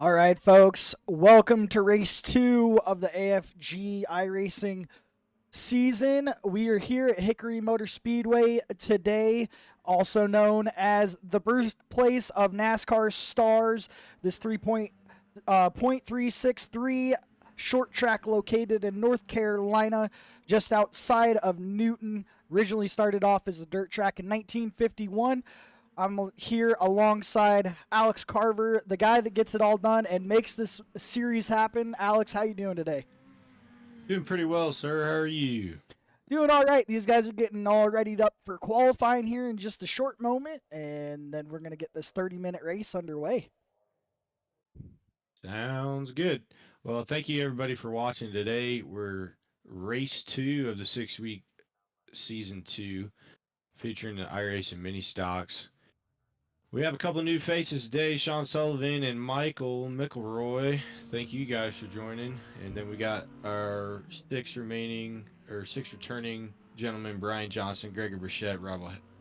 All right, folks, welcome to race 2 of the AFG iRacing season. We are here at Hickory Motor Speedway today, also known as the birthplace of NASCAR stars. This 3.363 short track located in North Carolina, just outside of Newton. Originally started off as a dirt track in 1951. I'm here alongside Alex Carver, the guy that gets it all done and makes this series happen. Alex, how you doing today? Doing pretty well, sir. How are you? Doing all right. These guys are getting all readied up for qualifying here in just a short moment, and then we're going to get this 30-minute race underway. Sounds good. Well, thank you everybody for watching today. We're race 2 of the 6-week season 2, featuring the iRacing mini stocks. We have a couple new faces today, Sean Sullivan and Michael McElroy. Thank you guys for joining. And then we got our six returning gentlemen: Brian Johnson, Gregory Burchett,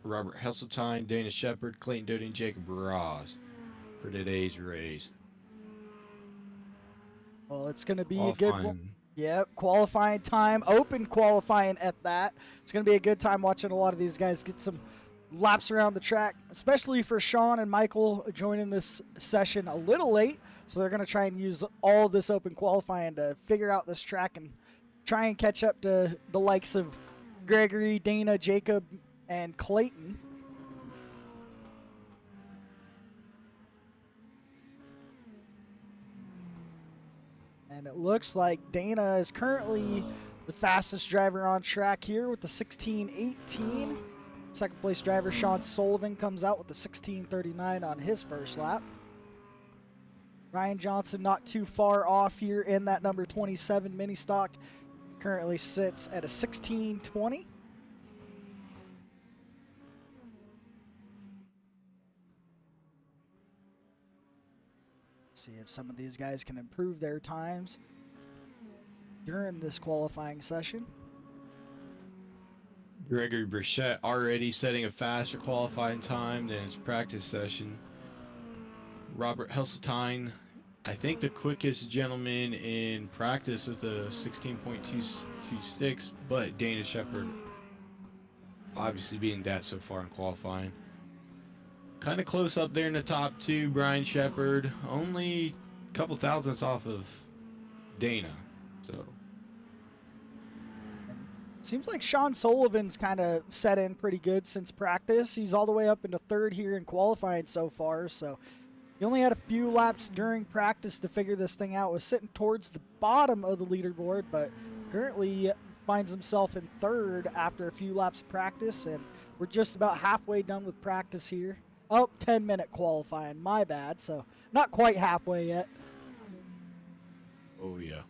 Robert Hesseltine, Dana Shepard, Clayton Doty, and Jacob Ross for today's race. Well, it's going to be a good one. Yep, qualifying time, open qualifying at that. It's going to be a good time watching a lot of these guys get some laps around the track, especially for Sean and Michael joining this session a little late. So they're going to try and use all of this open qualifying to figure out this track and try and catch up to the likes of Gregory, Dana, Jacob, and Clayton. And it looks like Dana is currently the fastest driver on track here with the 16:18. Second place driver Sean Sullivan comes out with the 16:39 on his first lap. Ryan Johnson not too far off here in that number 27 mini stock. Currently sits at a 16:20. See if some of these guys can improve their times during this qualifying session. Gregory Burchett already setting a faster qualifying time than his practice session. Robert Hesseltine, I think the quickest gentleman in practice with a 16.226, but Dana Shepard obviously beating that so far in qualifying. Kind of close up there in the top two. Brian Shepard only a couple thousandths off of Dana, so. Seems like Sean Sullivan's kind of set in pretty good since practice. He's all the way up into third here in qualifying so far, so he only had a few laps during practice to figure this thing out. Was sitting towards the bottom of the leaderboard, but currently finds himself in third after a few laps of practice, and we're just about halfway done with practice here. Oh, 10-minute qualifying, my bad, so not quite halfway yet. Oh, yeah.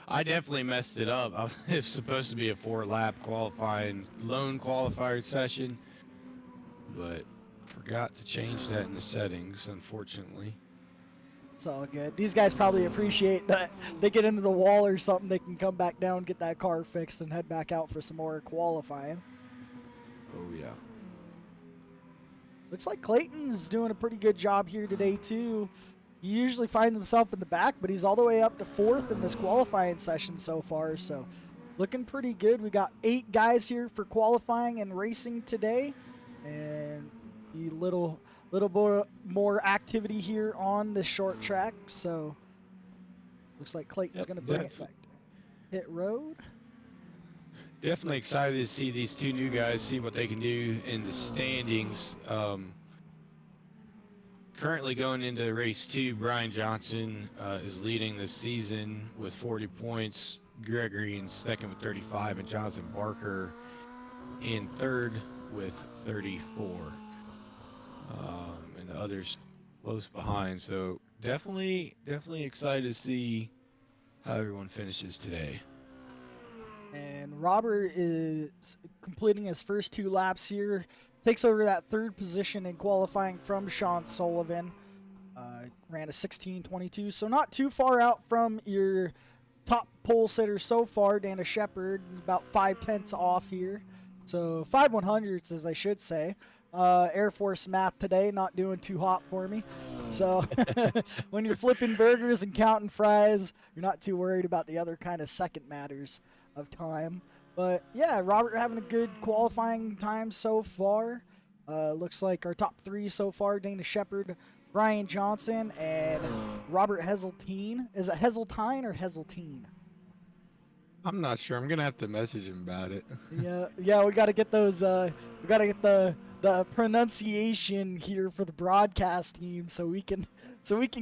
I definitely messed it up. It was supposed to be a 4-lap qualifying, lone qualifier session, but forgot to change that in the settings, unfortunately. It's all good. These guys probably appreciate that they get into the wall or something, they can come back down, get that car fixed, and head back out for some more qualifying. Oh, yeah. Looks like Clayton's doing a pretty good job here today, too. He usually finds himself in the back, but he's all the way up to fourth in this qualifying session so far, so looking pretty good. We got 8 guys here for qualifying and racing today, and a little more activity here on the short track, so looks like Clayton's going to bring it back to pit road. Definitely excited to see these two new guys, see what they can do in the standings. Currently going into race 2, Brian Johnson is leading this season with 40 points. Gregory in second with 35, and Jonathan Barker in third with 34. And the others close behind. So definitely excited to see how everyone finishes today. And Robert is completing his first 2 laps here. Takes over that 3rd position in qualifying from Sean Sullivan. Ran a 16:22, so not too far out from your top pole sitter so far, Dana Shepard, about 5/10 off here. So 5/100ths, as I should say. Air Force math today, not doing too hot for me. So when you're flipping burgers and counting fries, you're not too worried about the other kind of second matters of time. But yeah, Robert having a good qualifying time so far. Looks like our top 3 so far, Dana Shepard, Brian Johnson, and Robert Heseltine. Is it Heseltine or Heseltine? I'm not sure. I'm gonna have to message him about it. Yeah, we got to get those. We got to get the pronunciation here for the broadcast team, so we can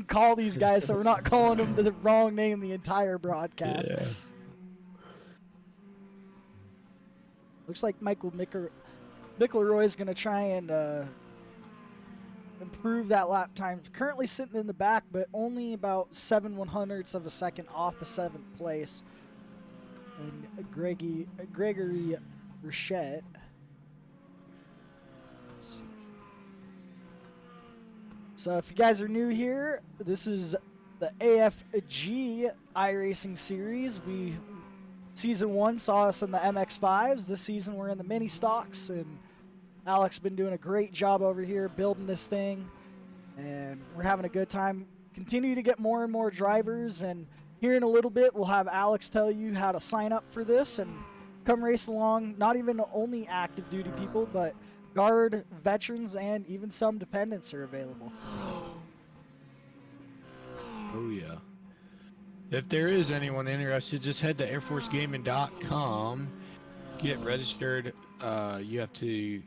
call these guys, so we're not calling them the wrong name the entire broadcast. Yeah. Looks like Michael McElroy is gonna try and improve that lap time. Currently sitting in the back, but only about 7/100ths of a second off the 7th place. And Gregory Rochette. So if you guys are new here, this is the AFG iRacing series. Season 1 saw us in the MX-5s. This season we're in the mini stocks, and Alex been doing a great job over here building this thing, and we're having a good time. Continue to get more and more drivers, and here in a little bit we'll have Alex tell you how to sign up for this and come race along. Not even only active duty people, but Guard, veterans, and even some dependents are available. Oh yeah. If there is anyone interested, just head to airforcegaming.com, get registered. You have to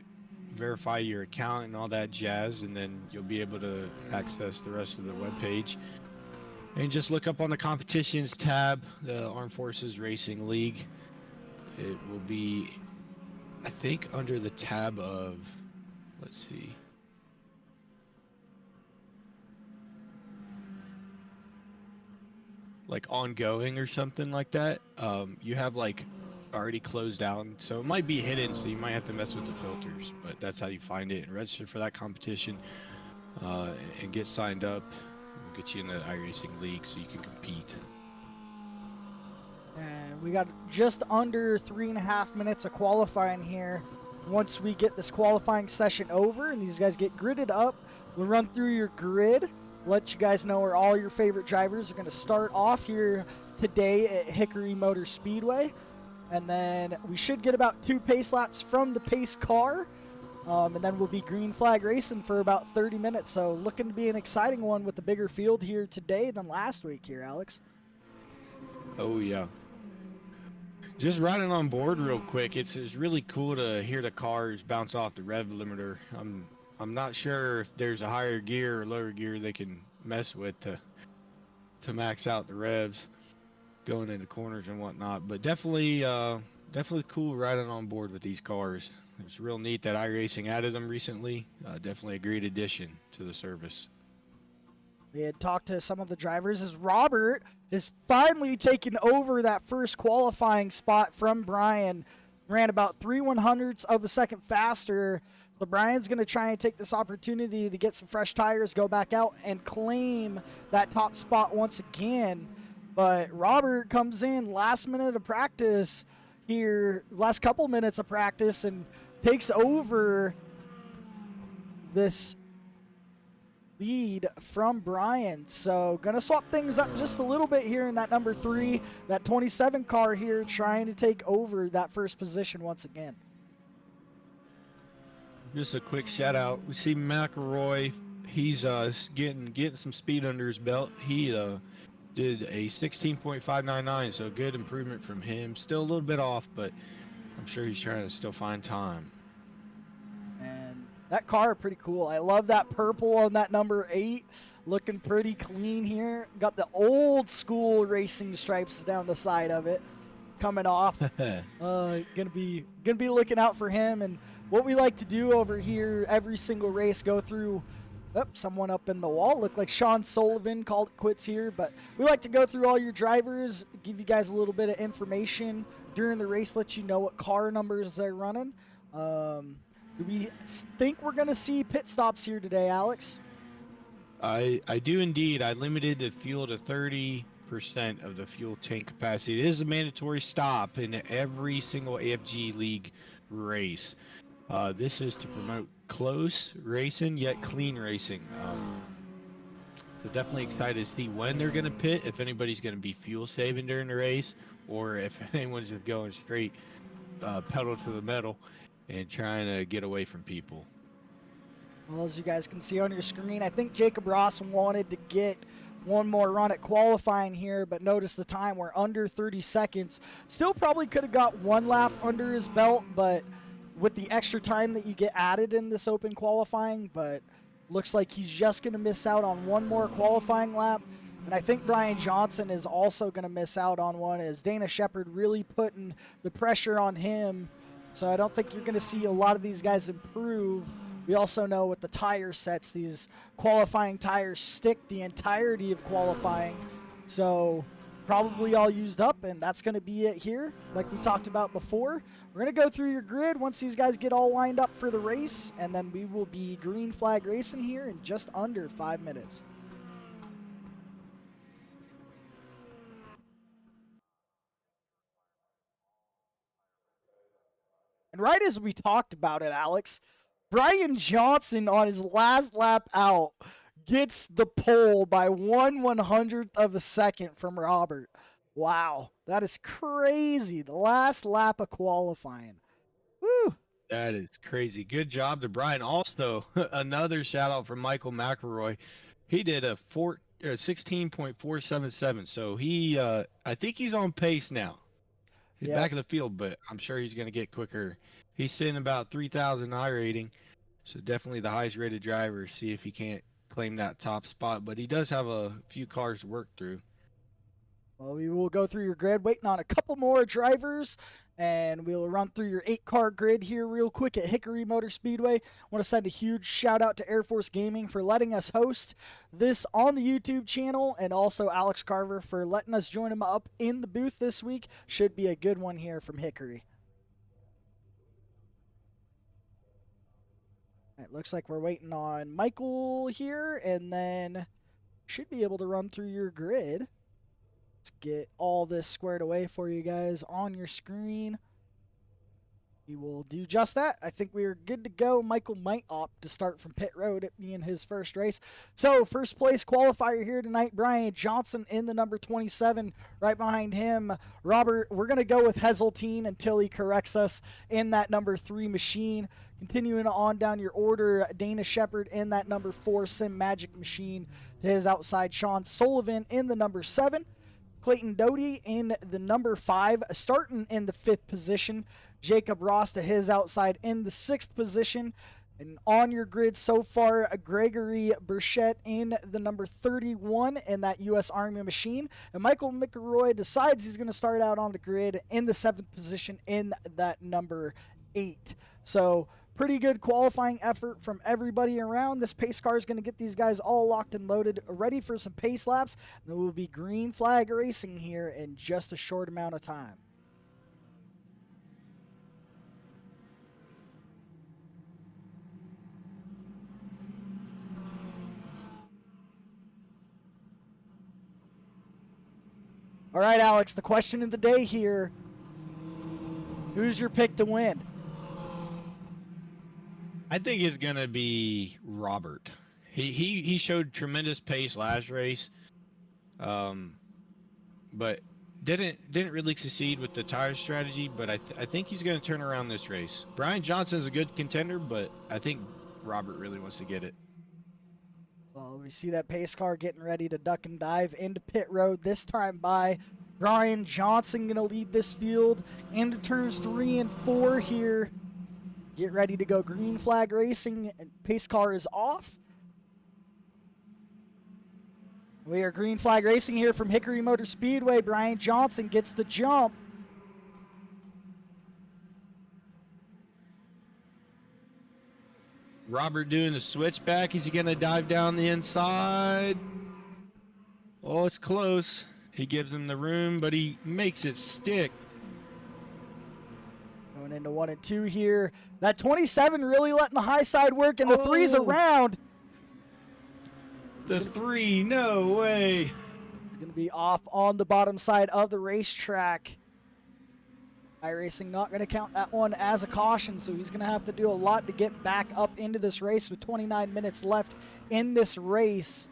verify your account and all that jazz, and then you'll be able to access the rest of the webpage. And just look up on the competitions tab, the Armed Forces Racing League. It will be, I think, under the tab of, let's see. Like ongoing or something like that. You have like already closed down, so it might be hidden, so you might have to mess with the filters, but that's how you find it and register for that competition, and get signed up. We'll get you in the iRacing League so you can compete. And we got just under 3.5 minutes of qualifying here. Once we get this qualifying session over and these guys get gridded up, we'll run through your grid, let you guys know where all your favorite drivers are going to start off here today at Hickory Motor Speedway. And then we should get about 2 pace laps from the pace car. And then we'll be green flag racing for about 30 minutes. So looking to be an exciting one with the bigger field here today than last week here, Alex. Oh yeah. Just riding on board real quick, it's really cool to hear the cars bounce off the rev limiter. I'm not sure if there's a higher gear or lower gear they can mess with to max out the revs going into corners and whatnot, but definitely cool riding on board with these cars. It's real neat that iRacing added them recently. Definitely a great addition to the service. We had talked to some of the drivers as Robert is finally taking over that first qualifying spot from Brian. Ran about 3/100ths of a second faster. So Brian's going to try and take this opportunity to get some fresh tires, go back out, and claim that top spot once again. But Robert comes in last minute of practice here, last couple minutes of practice, and takes over this lead from Brian. So gonna swap things up just a little bit here in that number 3, that 27 car here, trying to take over that first position once again. Just a quick shout out. We see McElroy. He's getting some speed under his belt. He did a 16.599, so good improvement from him. Still a little bit off, but I'm sure he's trying to still find time. And that car pretty cool. I love that purple on that number 8. Looking pretty clean here. Got the old school racing stripes down the side of it. coming off. Gonna be looking out for him. And what we like to do over here, every single race, go through. Oh, someone up in the wall. Looked like Sean Sullivan called it quits here, but we like to go through all your drivers, give you guys a little bit of information during the race, let you know what car numbers they're running. Do we think we're going to see pit stops here today, Alex? I do indeed. I limited the fuel to 30% of the fuel tank capacity. It is a mandatory stop in every single AFG League race. This is to promote close racing yet clean racing. So definitely excited to see when they're going to pit, if anybody's going to be fuel saving during the race, or if anyone's just going straight pedal to the metal and trying to get away from people. Well, as you guys can see on your screen, I think Jacob Ross wanted to get one more run at qualifying here, but notice the time, we're under 30 seconds. Still probably could have got one lap under his belt, but with the extra time that you get added in this open qualifying, but looks like he's just going to miss out on one more qualifying lap. And I think Brian Johnson is also going to miss out on one, as Dana Shepard really putting the pressure on him. So I don't think you're going to see a lot of these guys improve. We also know with the tire sets, these qualifying tires stick the entirety of qualifying. So probably all used up, and that's going to be it here. Like we talked about before, we're going to go through your grid once these guys get all lined up for the race, and then we will be green flag racing here in just under 5 minutes. And right as we talked about it, Alex, Brian Johnson on his last lap out gets the pole by 1/100th of a second from Robert. Wow, that is crazy. The last lap of qualifying. Woo. That is crazy. Good job to Brian. Also, another shout out from Michael McElroy. He did a 16.477. So he, I think he's on pace now. He's back in the field, but I'm sure he's going to get quicker. He's sitting about 3,000 I rating, so definitely the highest rated driver. See if he can't claim that top spot, but he does have a few cars to work through. Well, we will go through your grid, waiting on a couple more drivers, and we'll run through your 8-car grid here real quick at Hickory Motor Speedway. I want to send a huge shout out to Air Force Gaming for letting us host this on the YouTube channel, and also Alex Carver for letting us join him up in the booth this week. Should be a good one here from Hickory. It looks like we're waiting on Michael here, and then should be able to run through your grid. Let's get all this squared away for you guys on your screen. We will do just that. I think we are good to go. Michael might opt to start from pit road, it being his first race. So first place qualifier here tonight, Brian Johnson in the number 27. Right behind him, Robert. We're going to go with Heseltine until he corrects us in that number 3 machine. Continuing on down your order, Dana Shepard in that number 4 Sim Magic machine. To his outside, Sean Sullivan in the number 7. Clayton Doty in the number 5, starting in the 5th position. Jacob Ross to his outside in the 6th position. And on your grid so far, Gregory Burchett in the number 31 in that U.S. Army machine. And Michael McElroy decides he's going to start out on the grid in the 7th position in that number 8. So pretty good qualifying effort from everybody around. This pace car is going to get these guys all locked and loaded, ready for some pace laps. And there will be green flag racing here in just a short amount of time. All right, Alex, the question of the day here, who's your pick to win? I think it's gonna be Robert. He showed tremendous pace last race, but didn't really succeed with the tire strategy. But I think he's gonna turn around this race. Brian Johnson's a good contender, but I think Robert really wants to get it. Well, we see that pace car getting ready to duck and dive into pit road, this time by Brian Johnson. Gonna lead this field into turns 3 and 4 here. Get ready to go green flag racing, and pace car is off. We are green flag racing here from Hickory Motor Speedway. Brian Johnson gets the jump. Robert doing the switchback. Is he going to dive down the inside? Oh, it's close. He gives him the room, but he makes it stick. Going into 1 and 2 here. That 27 really letting the high side work, and the three's around. The three, no way. It's going to be off on the bottom side of the racetrack. iRacing not going to count that one as a caution, so he's going to have to do a lot to get back up into this race with 29 minutes left in this race.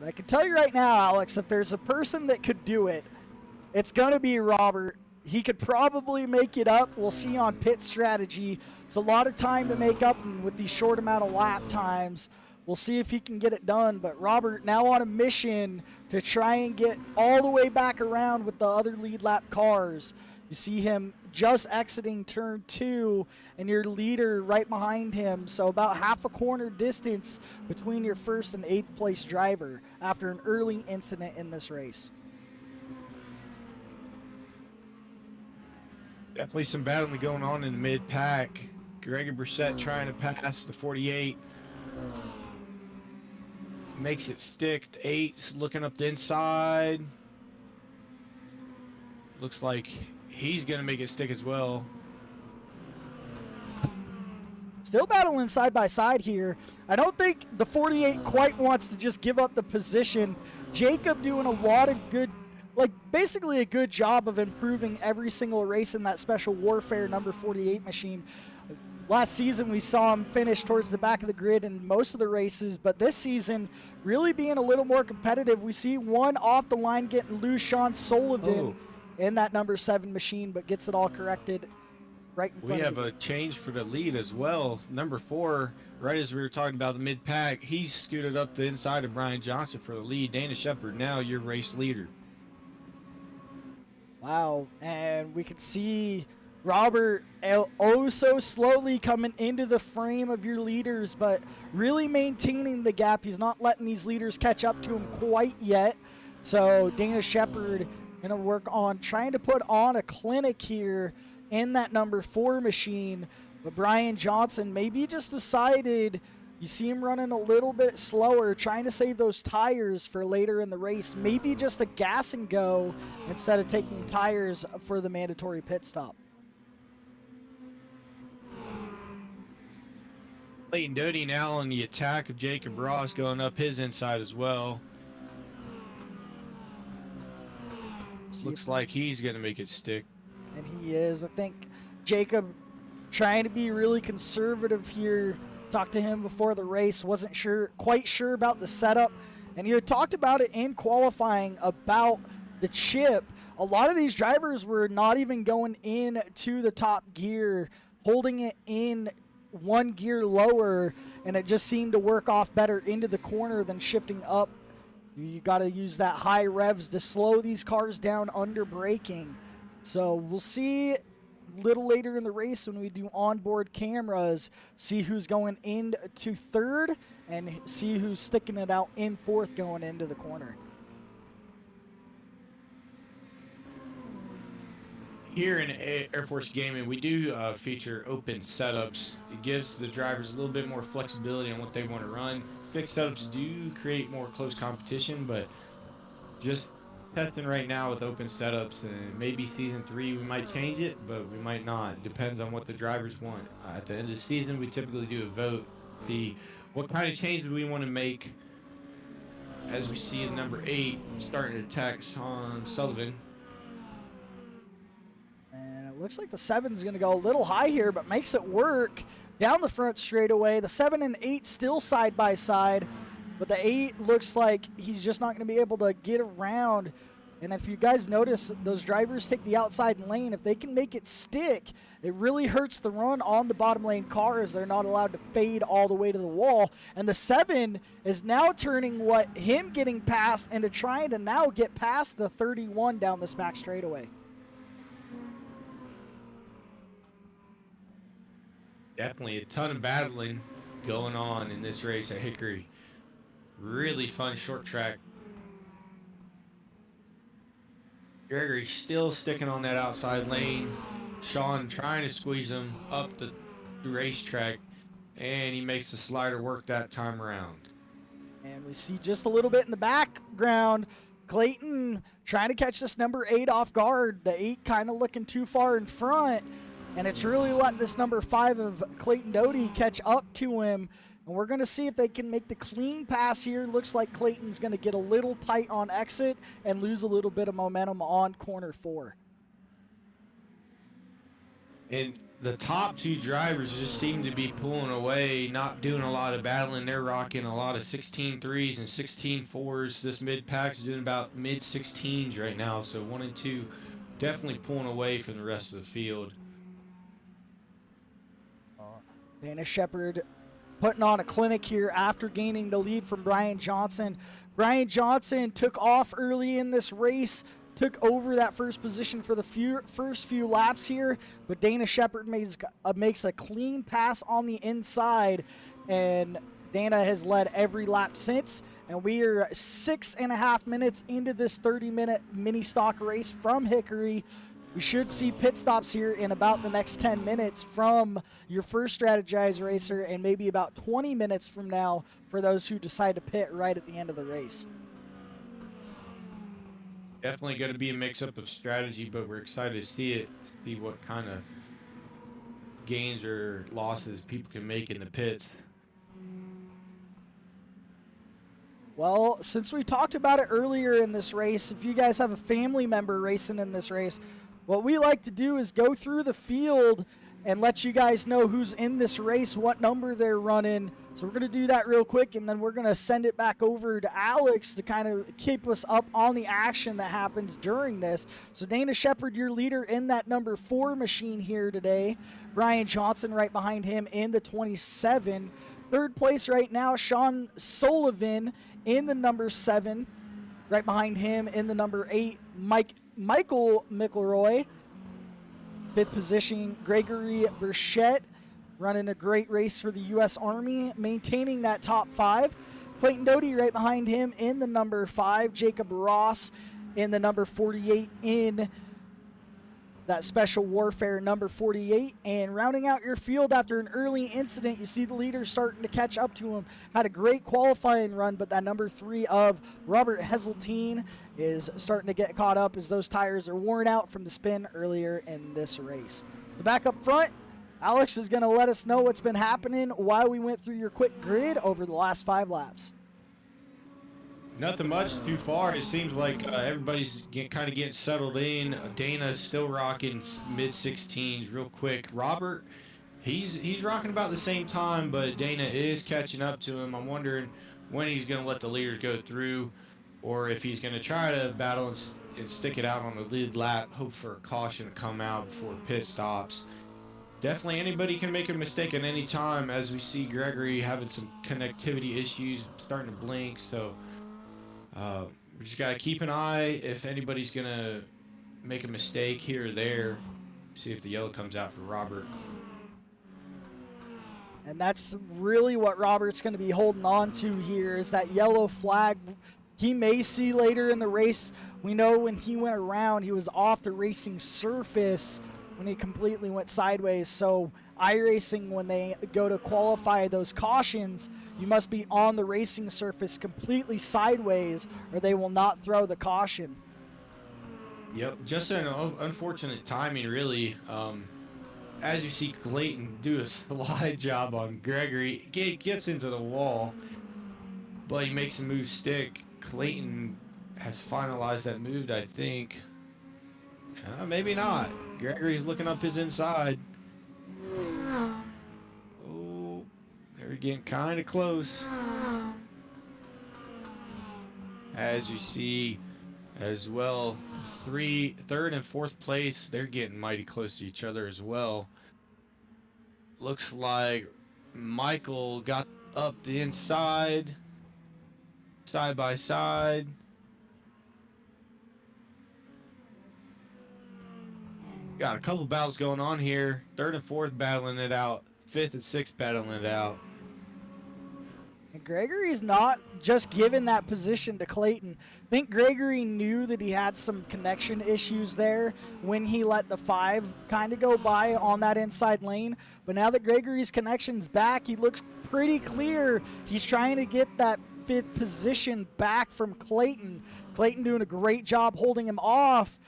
But I can tell you right now, Alex, if there's a person that could do it, it's going to be Robert. He could probably make it up. We'll see on pit strategy. It's a lot of time to make up, and with these short amount of lap times, we'll see if he can get it done. But Robert now on a mission to try and get all the way back around with the other lead lap cars. You see him just exiting turn 2 and your leader right behind him. So about half a corner distance between your first and 8th place driver after an early incident in this race. Definitely some battling going on in the mid-pack. Gregory Brissett trying to pass the 48. Makes it stick. The 8's looking up the inside. Looks like he's going to make it stick as well. Still battling side by side here. I don't think the 48 quite wants to just give up the position. Jacob doing a lot of good, like basically a good job of improving every single race in that special warfare number 48 machine. Last season we saw him finish towards the back of the grid in most of the races, but this season really being a little more competitive. We see one off the line getting loose, Sean Sullivan in that number 7 machine, but gets it all corrected right in front of you. We have a change for the lead as well. Number 4, right as we were talking about the mid-pack, he's scooted up the inside of Brian Johnson for the lead. Dana Shepard, now your race leader. Wow, and we can see Robert oh so slowly coming into the frame of your leaders, but really maintaining the gap. He's not letting these leaders catch up to him quite yet. So Dana Shepard going to work on trying to put on a clinic here in that number 4 machine. But Brian Johnson maybe just decided, you see him running a little bit slower, trying to save those tires for later in the race. Maybe just a gas and go instead of taking tires for the mandatory pit stop. Clayton Doty now on the attack of Jacob Ross, going up his inside as well. Looks like he's going to make it stick. And he is. I think Jacob trying to be really conservative here. Talked to him before the race, wasn't quite sure about the setup. And you had talked about it in qualifying about the chip. A lot of these drivers were not even going in to the top gear, holding it in one gear lower, and it just seemed to work off better into the corner than shifting up. You got to use that high revs to slow these cars down under braking. So we'll see a little later in the race when we do onboard cameras, see who's going into 3rd and see who's sticking it out in 4th going into the corner. Here in Air Force Gaming, we do feature open setups. It gives the drivers a little bit more flexibility on what they want to run. Fixed setups do create more close competition, but just testing right now with open setups, and maybe season 3 we might change it, but we might not. Depends on what the drivers want. At the end of the season, we typically do a vote, see what kind of changes we want to make. As we see in number 8 starting to attack Sean Sullivan. And it looks like the 7's going to go a little high here, but makes it work down the front straightaway. The 7 and 8 still side by side, but the 8 looks like he's just not going to be able to get around. And if you guys notice, those drivers take the outside lane. If they can make it stick, it really hurts the run on the bottom lane cars. They're not allowed to fade all the way to the wall. And the 7 is now turning him getting past into trying to now get past the 31 down this back straightaway. Definitely a ton of battling going on in this race at Hickory. Really fun short track. Gregory still sticking on that outside lane. Sean trying to squeeze him up the racetrack, and he makes the slider work that time around. And we see just a little bit in the background, Clayton trying to catch this number 8 off guard. The 8 kind of looking too far in front, and it's really let this number 5 of Clayton Doty catch up to him. And we're going to see if they can make the clean pass here. Looks like Clayton's going to get a little tight on exit and lose a little bit of momentum on corner 4. And the top 2 drivers just seem to be pulling away, not doing a lot of battling. They're rocking a lot of 16.3s and 16.4s. This mid-pack's doing about mid-16s right now, so 1 and 2 definitely pulling away from the rest of the field. Dana Shepard putting on a clinic here after gaining the lead from Brian Johnson. Brian Johnson took off early in this race, took over that first position for the first few laps here, but Dana Shepard makes a clean pass on the inside, and Dana has led every lap since, and we are 6.5 minutes into this 30-minute mini stock race from Hickory. We should see pit stops here in about the next 10 minutes from your first strategized racer, and maybe about 20 minutes from now for those who decide to pit right at the end of the race. Definitely going to be a mix-up of strategy, but we're excited to see what kind of gains or losses people can make in the pits. Well, since we talked about it earlier in this race, if you guys have a family member racing in this race, what we like to do is go through the field and let you guys know who's in this race, what number they're running. So we're going to do that real quick, and then we're going to send it back over to Alex to kind of keep us up on the action that happens during this. So Dana Shepard, your leader in that number 4 machine here today. Brian Johnson right behind him in the 27. Third place right now, Sean Sullivan in the number 7. Right behind him in the number 8, Michael McElroy. 5th position, Gregory Burchett, running a great race for the U.S. Army, maintaining that top 5. Clayton Doty right behind him in the number 5. Jacob Ross in the number 48 in that special warfare number 48. And rounding out your field after an early incident, you see the leader starting to catch up to him. Had a great qualifying run, but that number 3 of Robert Heseltine is starting to get caught up as those tires are worn out from the spin earlier in this race. The back up front, Alex is going to let us know what's been happening while we went through your quick grid over the last 5 laps. Nothing much too far. It seems like everybody's kind of getting settled in. Dana's still rocking mid-16s real quick. Robert, he's rocking about the same time, but Dana is catching up to him. I'm wondering when he's going to let the leaders go through, or if he's going to try to battle and stick it out on the lead lap, hope for a caution to come out before pit stops. Definitely anybody can make a mistake at any time, as we see Gregory having some connectivity issues, starting to blink, so we just gotta keep an eye if anybody's gonna make a mistake here or there. See if the yellow comes out for Robert. And that's really what Robert's going to be holding on to here, is that yellow flag. He may see later in the race. We know when he went around, he was off the racing surface when he completely went sideways. So iRacing, when they go to qualify those cautions, you must be on the racing surface completely sideways, or they will not throw the caution. Yep, just an unfortunate timing, really. As you see Clayton do a slide job on Gregory, gets into the wall, but he makes the move stick. Clayton has finalized that move, I think. Maybe not. Gregory's looking up his inside. Oh, they're getting kind of close. As you see as well, third and fourth place, they're getting mighty close to each other as well. Looks like Michael got up the inside, side by side. Got a couple battles going on here. Third and fourth battling it out. Fifth and sixth battling it out. And Gregory's not just giving that position to Clayton. I think Gregory knew that he had some connection issues there when he let the 5 kind of go by on that inside lane. But now that Gregory's connection's back, he looks pretty clear. He's trying to get that 5th position back from Clayton. Clayton doing a great job holding him off,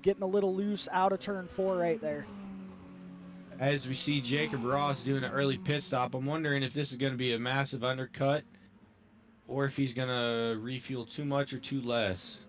getting a little loose out of turn 4 right there. As we see Jacob Ross doing an early pit stop, I'm wondering if this is going to be a massive undercut or if he's going to refuel too much or too less.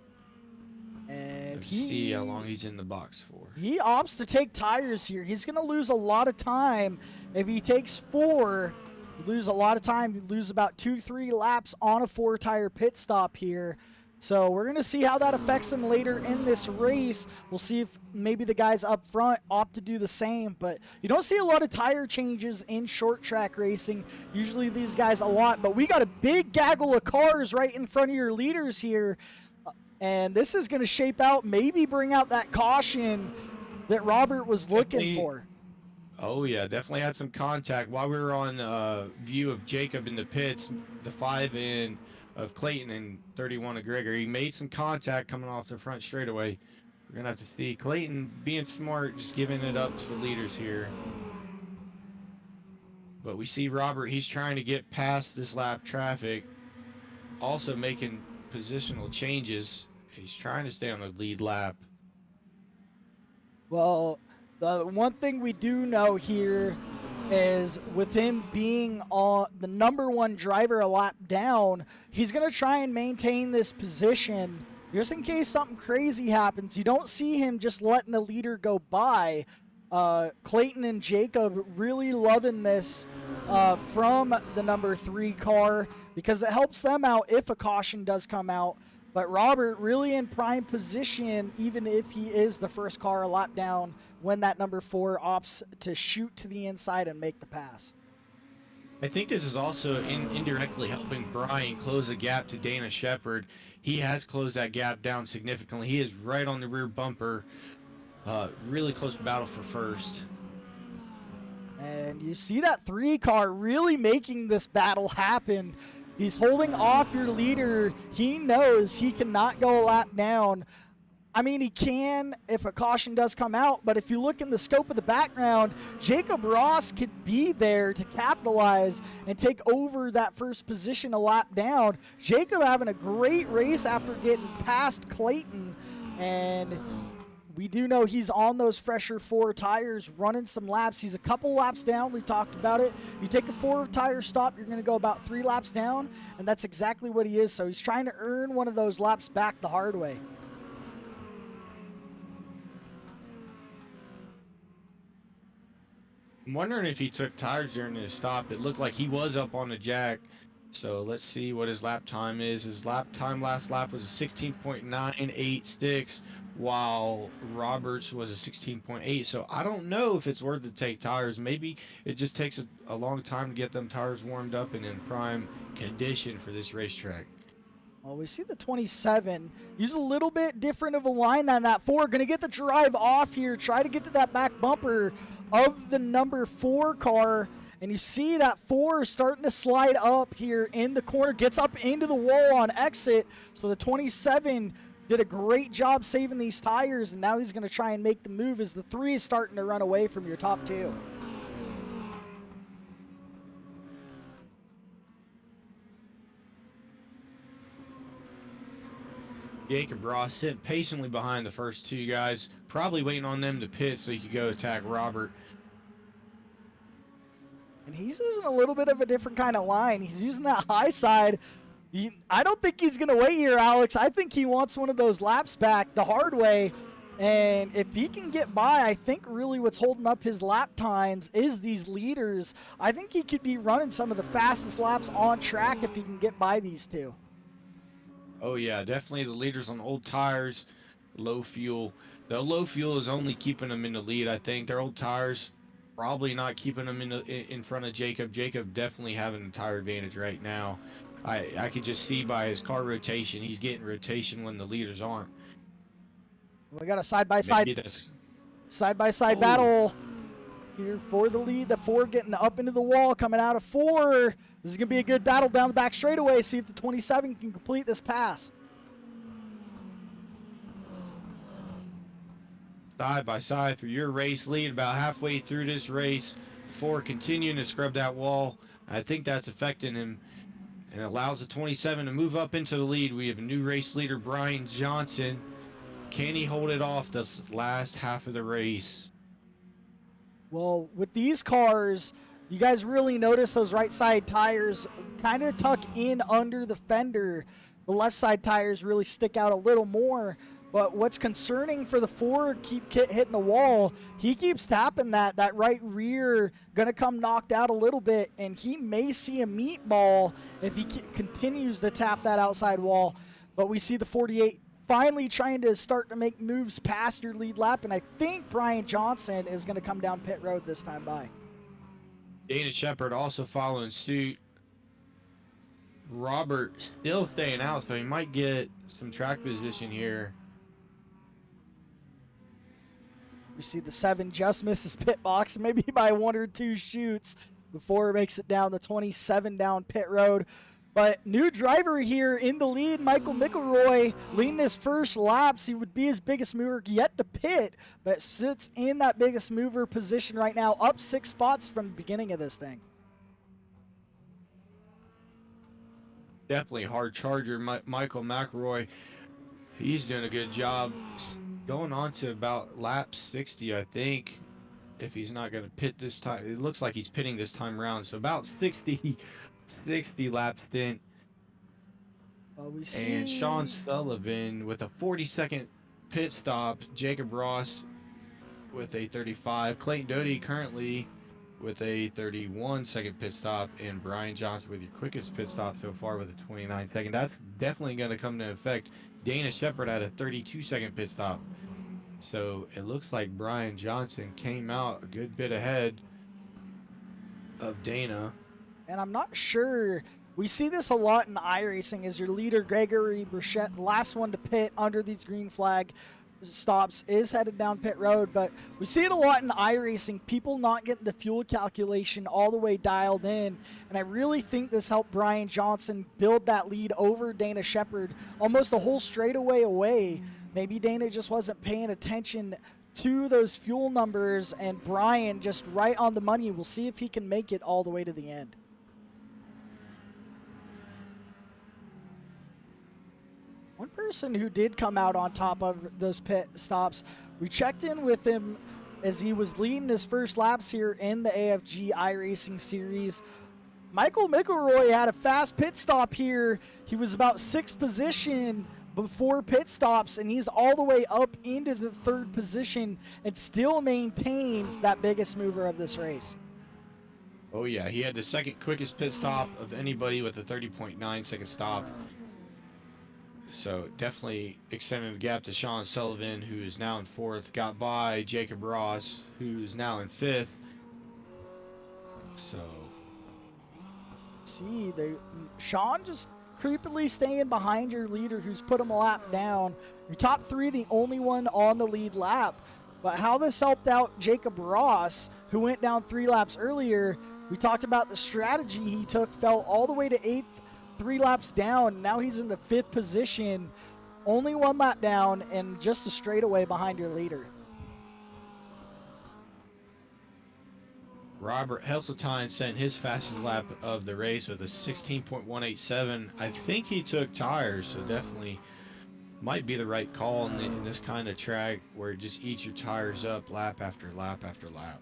And Let's see how long he's in the box for. He opts to take tires here. He's going to lose a lot of time. If he takes 4, you lose a lot of time. You lose about 2-3 laps on a 4-tire pit stop here. So we're going to see how that affects him later in this race. We'll see if maybe the guys up front opt to do the same. But you don't see a lot of tire changes in short track racing. Usually these guys a lot. But we got a big gaggle of cars right in front of your leaders here. And this is going to shape out, maybe bring out that caution that Robert was looking for. Oh, yeah, definitely had some contact. While we were on view of Jacob in the pits, the 5 in of Clayton and 31 of Gregory, he made some contact coming off the front straightaway. We're going to have to see Clayton being smart, just giving it up to the leaders here. But we see Robert, he's trying to get past this lap traffic, also making positional changes. He's trying to stay on the lead lap. Well, the one thing we do know here is with him being on the #1 driver a lap down, he's going to try and maintain this position just in case something crazy happens. You don't see him just letting the leader go by. Clayton and Jacob really loving this from the #3 car because it helps them out if a caution does come out. But Robert really in prime position, even if he is the first car a lap down when that #4 opts to shoot to the inside and make the pass. I think this is also indirectly helping Brian close the gap to Dana Shepard. He has closed that gap down significantly. He is right on the rear bumper. Really close battle for first. And you see that 3 car really making this battle happen. He's holding off your leader. He knows he cannot go a lap down. I mean, he can if a caution does come out, but if you look in the scope of the background, Jacob Ross could be there to capitalize and take over that first position a lap down. Jacob having a great race after getting past Clayton, and we do know he's on those fresher 4 tires, running some laps. He's a couple laps down. We talked about it. You take a 4-tire stop, you're going to go about 3 laps down, and that's exactly what he is. So he's trying to earn one of those laps back the hard way. I'm wondering if he took tires during his stop. It looked like he was up on the jack. So let's see what his lap time is. His lap time last lap was a 16.986, while Roberts was a 16.8. So I don't know if it's worth to take tires. Maybe it just takes a long time to get them tires warmed up and in prime condition for this racetrack. Well, we see the 27. Use a little bit different of a line than that 4. Going to get the drive off here. Try to get to that back bumper of the #4 car. And you see that 4 is starting to slide up here in the corner. Gets up into the wall on exit. So the 27 did a great job saving these tires. And now he's going to try and make the move as the 3 is starting to run away from your top 2. Jacob Ross sitting patiently behind the first 2 guys, probably waiting on them to pit so he could go attack Robert. And he's using a little bit of a different kind of line. He's using that high side. I don't think he's going to wait here, Alex. I think he wants one of those laps back the hard way. And if he can get by, I think really what's holding up his lap times is these leaders. I think he could be running some of the fastest laps on track if he can get by these 2. Oh yeah, definitely the leaders on old tires, low fuel. The low fuel is only keeping them in the lead. I think their old tires probably not keeping them in front of Jacob. Jacob definitely having the tire advantage right now. I could just see by his car rotation, he's getting rotation when the leaders aren't. We got a side-by-side Oh. battle. here for the lead. The 4 getting up into the wall, coming out of 4. This is going to be a good battle down the back straightaway. See if the 27 can complete this pass. Side by side for your race lead. About halfway through this race, 4 continuing to scrub that wall. I think that's affecting him and allows the 27 to move up into the lead. We have a new race leader, Brian Johnson. Can he hold it off this last half of the race? Well, with these cars, you guys really notice those right side tires kind of tuck in under the fender. The left side tires really stick out a little more. But what's concerning for the 4 keep hitting the wall, he keeps tapping that right rear, going to come knocked out a little bit, and he may see a meatball if he continues to tap that outside wall. But we see the 48 finally trying to start to make moves past your lead lap, and I think Brian Johnson is going to come down pit road this time by. Dana Shepard also following suit. Robert still staying out, so he might get some track position here. We see the 7 just misses pit box, maybe by 1 or 2 shoots. The 4 makes it down, the 27 down pit road. But new driver here in the lead, Michael McElroy, leading his first laps. He would be his biggest mover yet to pit, but sits in that biggest mover position right now, up 6 spots from the beginning of this thing. Definitely hard charger, Michael McElroy. He's doing a good job. Going on to about lap 60, I think, if he's not going to pit this time. It looks like he's pitting this time around, so about 60 lap stint. We see... And Sean Sullivan with a 40-second pit stop. Jacob Ross with a 35. Clayton Doty currently with a 31-second pit stop. And Brian Johnson with your quickest pit stop so far with a 29-second. That's definitely going to come into effect. Dana Shepard had a 32-second pit stop. So it looks like Brian Johnson came out a good bit ahead of Dana. And I'm not sure. We see this a lot in iRacing as your leader, Gregory Burchett, last one to pit under these green flag stops, is headed down pit road. But we see it a lot in iRacing, people not getting the fuel calculation all the way dialed in. And I really think this helped Brian Johnson build that lead over Dana Shepard almost a whole straightaway away. Maybe Dana just wasn't paying attention to those fuel numbers, and Brian just right on the money. We'll see if he can make it all the way to the end. One person who did come out on top of those pit stops, we checked in with him as he was leading his first laps here in the AFG iRacing series. Michael McElroy had a fast pit stop here. He was about 6th position before pit stops, and he's all the way up into the 3rd position and still maintains that biggest mover of this race. Oh yeah, he had the 2nd quickest pit stop of anybody with a 30.9 second stop. So definitely extending the gap to Sean Sullivan, who is now in 4th. Got by Jacob Ross, who is now in 5th. So see, Sean just creepily staying behind your leader who's put him a lap down. Your top 3, the only one on the lead lap. But how this helped out Jacob Ross, who went down 3 laps earlier, we talked about the strategy he took, fell all the way to 8th, 3 laps down. Now he's in the 5th position, only 1 lap down, and just a straightaway behind your leader. Robert Heseltine sent his fastest lap of the race with a 16.187. I think he took tires, so definitely might be the right call in this kind of track where it just eats your tires up lap after lap after lap.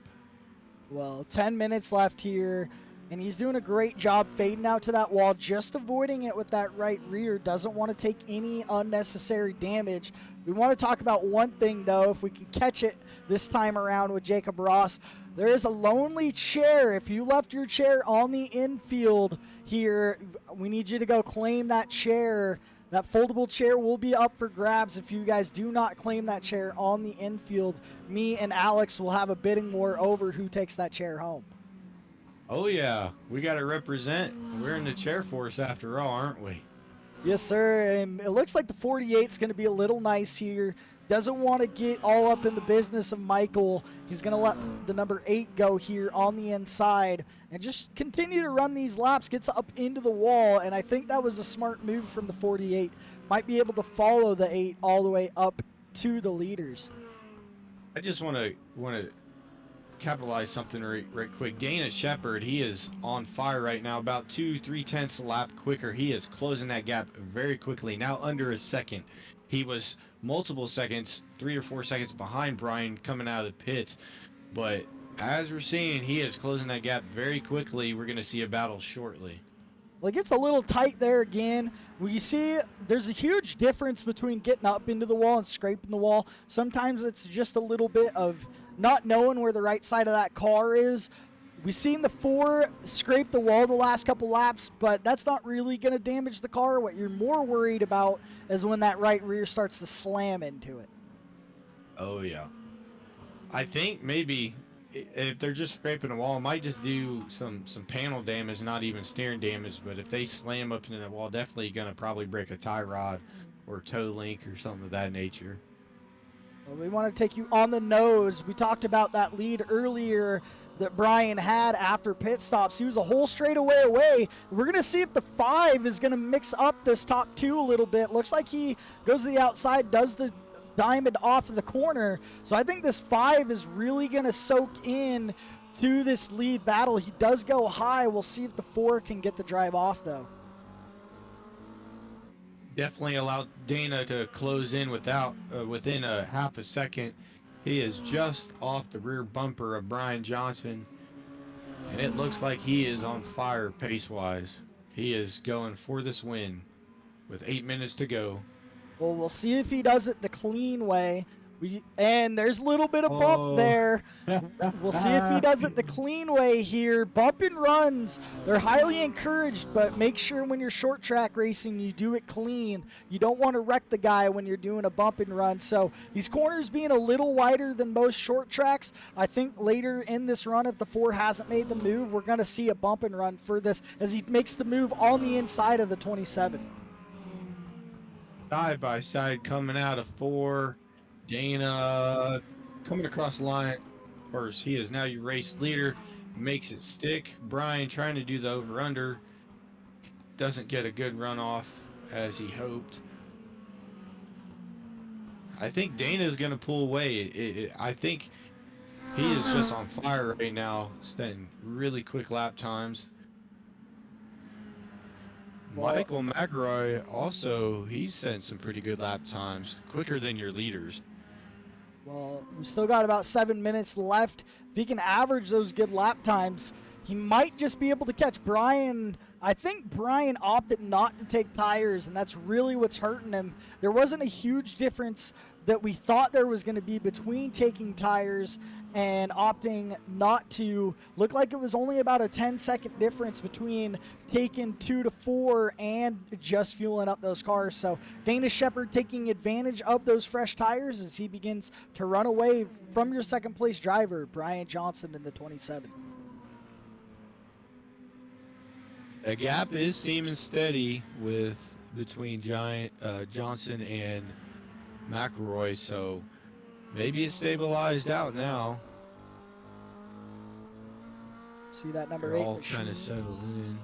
Well, 10 minutes left here, and he's doing a great job fading out to that wall, just avoiding it with that right rear. Doesn't want to take any unnecessary damage. We want to talk about one thing, though, if we can catch it this time around with Jacob Ross. There is a lonely chair. If you left your chair on the infield here, we need you to go claim that chair. That foldable chair will be up for grabs if you guys do not claim that chair on the infield. Me and Alex will have a bidding war over who takes that chair home. Oh yeah, we got to represent. We're in the chair force after all, aren't we? Yes, sir. And it looks like the 48 is going to be a little nice here doesn't want to get all up in the business of Michael. He's going to let the number 8 go here on the inside and just continue to run these laps, gets up into the wall, and I think that was a smart move from the 48. Might be able to follow the 8 all the way up to the leaders. I just want to capitalize something right quick. Dana Shepard, he is on fire right now, about 2-3 tenths a lap quicker. He is closing that gap very quickly, now under a second. He was multiple seconds, 3 or 4 seconds behind Brian coming out of the pits, but as we're seeing, he is closing that gap very quickly. We're going to see a battle shortly. Well, it gets a little tight there again. We see there's a huge difference between getting up into the wall and scraping the wall. Sometimes it's just a little bit of not knowing where the right side of that car is. We've seen the 4 scrape the wall the last couple laps, but that's not really going to damage the car. What you're more worried about is when that right rear starts to slam into it. Oh, yeah. I think maybe if they're just scraping the wall, it might just do some panel damage, not even steering damage. But if they slam up into the wall, definitely going to probably break a tie rod or toe link or something of that nature. Well, we want to take you on the nose. We talked about that lead earlier that Brian had after pit stops. He was a whole straightaway away. We're going to see if the 5 is going to mix up this top 2 a little bit. Looks like he goes to the outside, does the diamond off of the corner. So I think this 5 is really going to soak in to this lead battle. He does go high. We'll see if the 4 can get the drive off, though. Definitely allowed Dana to close in within a half a second. He is just off the rear bumper of Brian Johnson, and it looks like he is on fire pace-wise. He is going for this win with 8 minutes to go. Well, we'll see if he does it the clean way. And there's a little bit of bump there. We'll see if he does it the clean way here. Bump and runs, they're highly encouraged, but make sure when you're short track racing, you do it clean. You don't want to wreck the guy when you're doing a bump and run. So these corners being a little wider than most short tracks, I think later in this run, if the 4 hasn't made the move, we're going to see a bump and run for this as he makes the move on the inside of the 27. Side by side coming out of 4. Dana coming across the line first. He is now your race leader, makes it stick. Brian trying to do the over-under, doesn't get a good run off as he hoped. I think Dana's going to pull away. I think he is just on fire right now, setting really quick lap times. Michael McElroy also, he's setting some pretty good lap times, quicker than your leaders. Well, we still got about 7 minutes left. If he can average those good lap times, he might just be able to catch Brian. I think Brian opted not to take tires, and that's really what's hurting him. There wasn't a huge difference that we thought there was going to be between taking tires and opting not to. Looked like it was only about a 10-second difference between taking 2 to 4 and just fueling up those cars. So Dana Shepard taking advantage of those fresh tires as he begins to run away from your second place driver, Brian Johnson in the 27. The gap is seeming steady between Johnson and McElroy, so maybe it's stabilized out now. See that number They're 8 all machine. kind of settled in.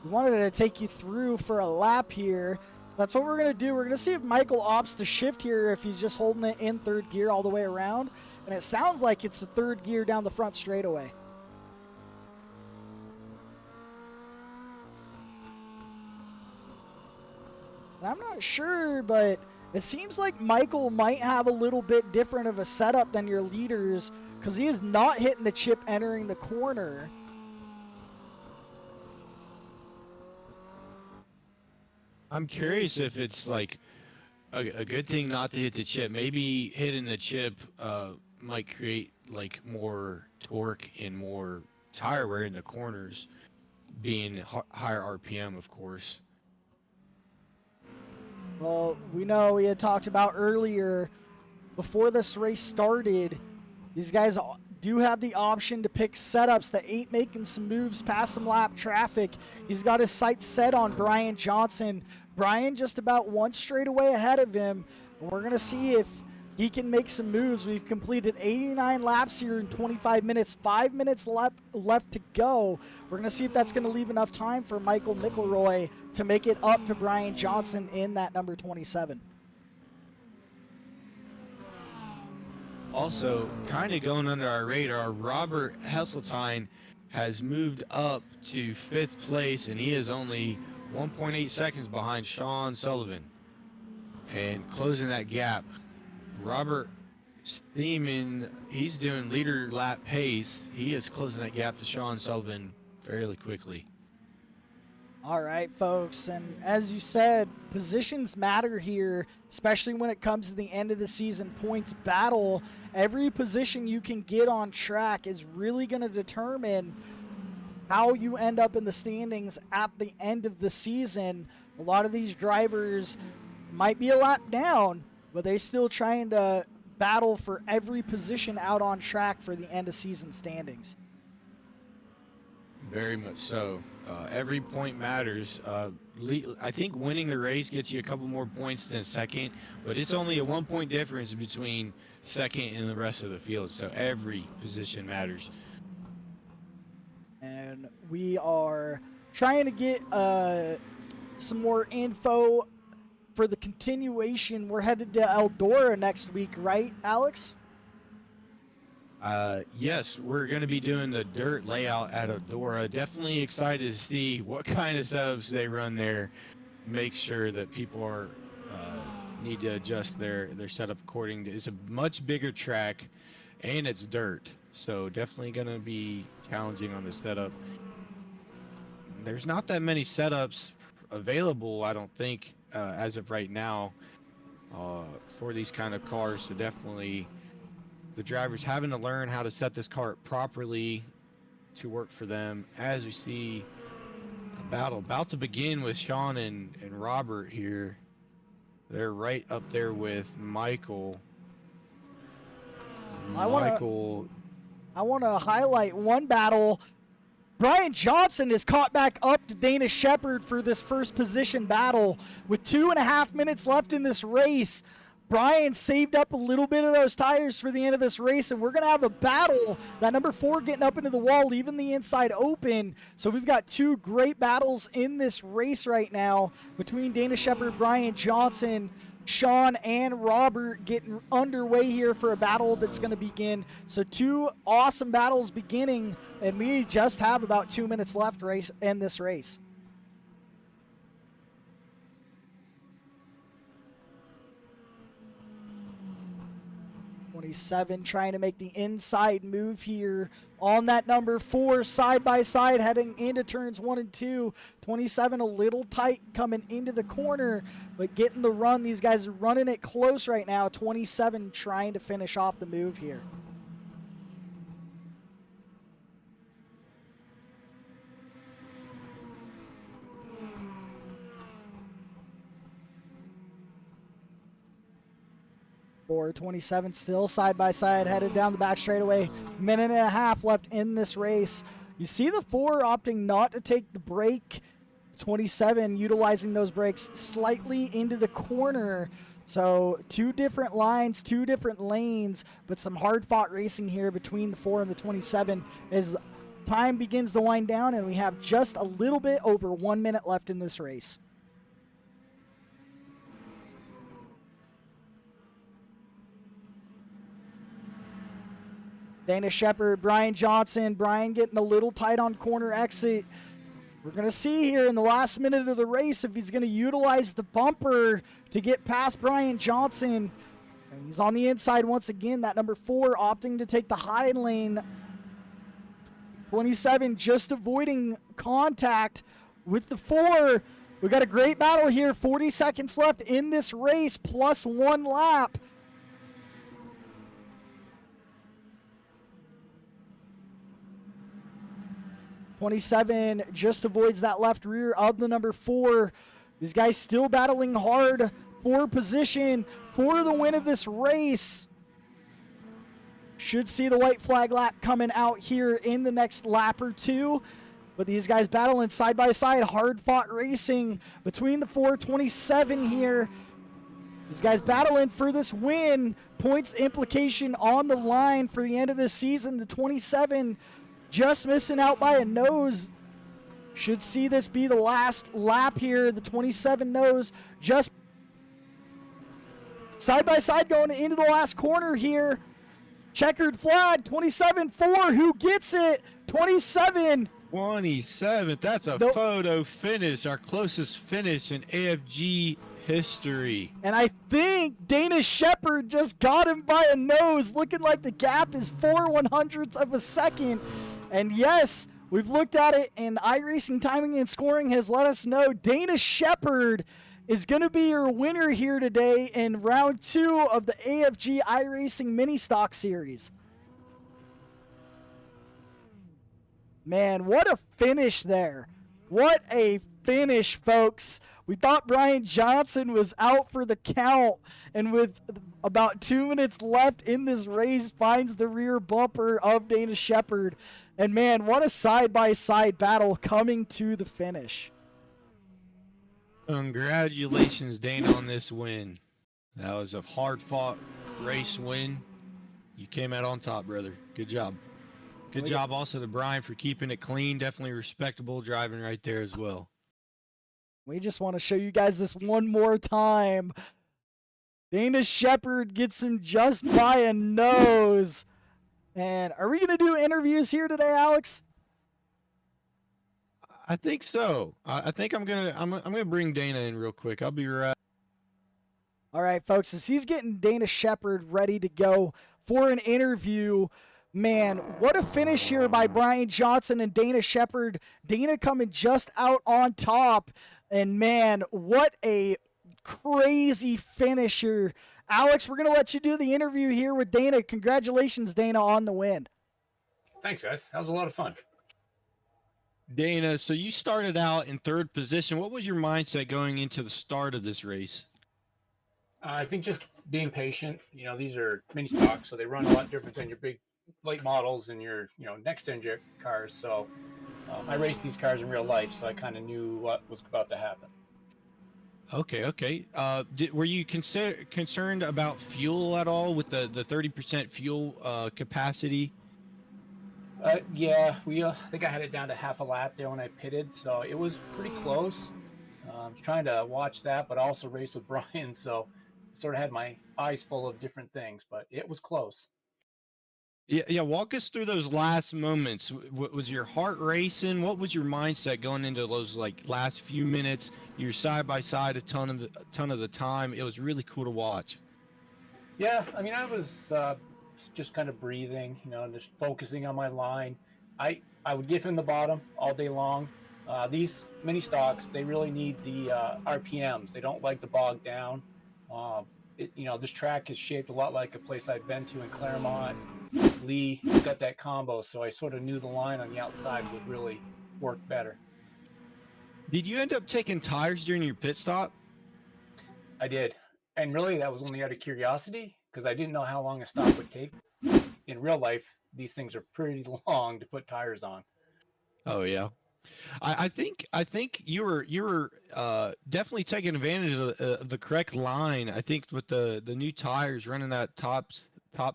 We wanted to take you through for a lap here. So that's what we're going to do. We're going to see if Michael opts to shift here, if he's just holding it in 3rd gear all the way around. And it sounds like it's the 3rd gear down the front straightaway. And I'm not sure, but it seems like Michael might have a little bit different of a setup than your leaders because he is not hitting the chip entering the corner. I'm curious if it's like a good thing not to hit the chip. Maybe hitting the chip might create like more torque and more tire wear in the corners, being higher RPM, of course. Well, we know we had talked about earlier, before this race started, these guys do have the option to pick setups. The 8 making some moves past some lap traffic. He's got his sights set on Brian Johnson. Brian just about 1 straightaway ahead of him. And we're going to see if he can make some moves. We've completed 89 laps here in 25 minutes, 5 minutes left to go. We're going to see if that's going to leave enough time for Michael McElroy to make it up to Brian Johnson in that number 27. Also, kind of going under our radar, Robert Hesseltine has moved up to 5th place, and he is only 1.8 seconds behind Sean Sullivan and closing that gap. Robert Steeman, he's doing leader lap pace. He is closing that gap to Sean Sullivan fairly quickly. All right, folks, and as you said, positions matter here, especially when it comes to the end of the season points battle. Every position you can get on track is really going to determine how you end up in the standings at the end of the season. A lot of these drivers might be a lap down, but they're still trying to battle for every position out on track for the end of season standings. Very much so. Every point matters. I think winning the race gets you a couple more points than second, but it's only a 1 point difference between second and the rest of the field, so every position matters. And we are trying to get some more info for the continuation. We're headed to Eldora next week, right, Alex? Yes, we're going to be doing the dirt layout at Eldora. Definitely excited to see what kind of setups they run there. Make sure that people are need to adjust their setup according to. It's a much bigger track, and it's dirt, so definitely going to be challenging on the setup. There's not that many setups available, I don't think, as of right now, for these kind of cars. So definitely the drivers having to learn how to set this car up properly to work for them. As we see a battle about to begin with Sean and Robert here. They're right up there with Michael. I want to highlight one battle. Brian Johnson is caught back up to Dana Shepard for this first position battle. With 2.5 minutes left in this race, Brian saved up a little bit of those tires for the end of this race, and we're going to have a battle. That number 4 getting up into the wall, leaving the inside open. So we've got two great battles in this race right now between Dana Shepard, Brian Johnson, Sean, and Robert getting underway here for a battle that's going to begin. So two awesome battles beginning, and we just have about 2 minutes left in this race. '27 trying to make the inside move here on that number 4 side by side heading into turns 1 and 2. 27 a little tight coming into the corner, but getting the run. These guys are running it close right now. 27 trying to finish off the move here. For 27 still side by side headed down the back straightaway. Minute and a half left in this race. You see the 4 opting not to take the break. 27 utilizing those brakes slightly into the corner. So two different lines, two different lanes, but some hard fought racing here between the 4 and the 27 as time begins to wind down, and we have just a little bit over 1 minute left in this race. Dana Shepard, Brian Johnson. Brian getting a little tight on corner exit. We're going to see here in the last minute of the race if he's going to utilize the bumper to get past Brian Johnson. And he's on the inside once again. That number 4 opting to take the high lane. 27 just avoiding contact with the 4. We got a great battle here. 40 seconds left in this race, plus 1 lap. '27 just avoids that left rear of the number 4. These guys still battling hard for position for the win of this race. Should see the white flag lap coming out here in the next lap or two. But these guys battling side by side, hard fought racing between the 4. 27 here These guys battling for this win. Points implication on the line for the end of this season. The 27 just missing out by a nose. Should see this be the last lap here. The 27 nose just side by side going into the last corner here. Checkered flag, 27-4. Who gets it? 27. 27th. That's a photo finish. Our closest finish in AFG history. And I think Dana Shepard just got him by a nose, looking like the gap is 4/100ths of a second. And yes, we've looked at it, and iRacing Timing and Scoring has let us know Dana Shepard is going to be your winner here today in round 2 of the AFG iRacing Mini Stock Series. Man, what a finish there. What a finish, folks. We thought Brian Johnson was out for the count, and with about 2 minutes left in this race, finds the rear bumper of Dana Shepard. And man, what a side-by-side battle coming to the finish. Congratulations, Dana, on this win. That was a hard-fought race win. You came out on top, brother. Good job. Good job also to Brian for keeping it clean. Definitely respectable driving right there as well. We just want to show you guys this one more time. Dana Shepard gets him just by a nose. And are we going to do interviews here today, Alex? I think so. I think I'm gonna bring Dana in real quick. I'll be right. All right, folks. As he's getting Dana Shepard ready to go for an interview, man, what a finish here by Brian Johnson and Dana Shepard. Dana coming just out on top, and man, what a crazy finisher. Alex, we're gonna let you do the interview here with Dana. Congratulations, Dana, on the win. Thanks, guys. That was a lot of fun. Dana, so you started out in 3rd position. What was your mindset going into the start of this race? I think just being patient. You know, these are mini stocks, so they run a lot different than your big late models and your next-gen cars. So I raced these cars in real life, so I kind of knew what was about to happen. Okay. Were you concerned about fuel at all with the 30% fuel capacity? Yeah, I think I had it down to half a lap there when I pitted, so it was pretty close. I was trying to watch that, but also race with Brian, so I sort of had my eyes full of different things, but it was close. Yeah. Walk us through those last moments. Was your heart racing? What was your mindset going into those last few minutes? You're side by side a ton of the time. It was really cool to watch. Yeah, I mean, I was just kind of breathing, just focusing on my line. I would give him the bottom all day long. These mini stocks, they really need the RPMs. They don't like to bog down. This track is shaped a lot like a place I've been to in Claremont. Lee got that combo, so I sort of knew the line on the outside would really work better. Did you end up taking tires during your pit stop? I did, and really that was only out of curiosity because I didn't know how long a stop would take. In real life, these things are pretty long to put tires on. Oh yeah, I think you were definitely taking advantage of the correct line. I think with the new tires running that top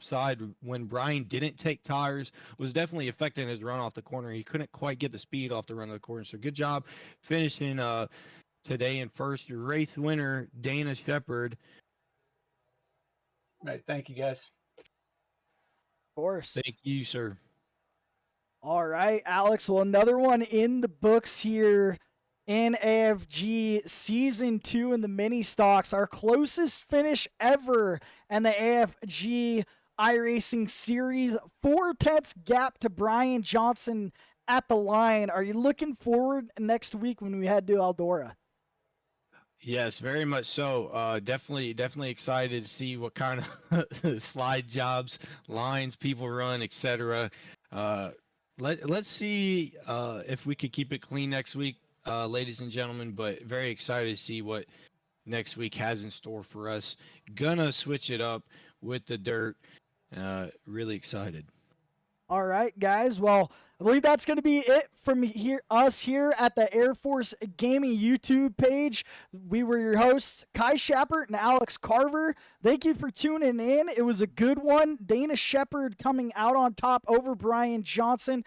side when Brian didn't take tires was definitely affecting his run off the corner. He couldn't quite get the speed off the run of the corner. So good job finishing today in first. Your race winner, Dana Shepard. Right, thank you guys. Of course. Thank you, sir. All right, Alex. Well, another one in the books here in AFG Season 2 in the mini stocks. Our closest finish ever in the AFG iRacing Series. 4/10 gap to Brian Johnson at the line. Are you looking forward next week when we head to Eldora? Yes, very much so. Definitely excited to see what kind of slide jobs, lines people run, etc. Let's see if we could keep it clean next week, ladies and gentlemen. But very excited to see what next week has in store for us. Gonna switch it up with the dirt. Really excited. All right, guys. Well, I believe that's going to be it from us here at the Air Force Gaming YouTube page. We were your hosts, Kai Schappert and Alex Carver. Thank you for tuning in. It was a good one. Dana Shepard coming out on top over Brian Johnson.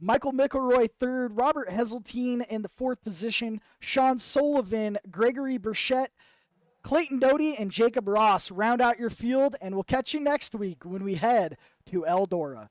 Michael McElroy third, Robert Heseltine in the fourth position, Sean Sullivan, Gregory Burchett, Clayton Doty, and Jacob Ross round out your field, and we'll catch you next week when we head to Eldora.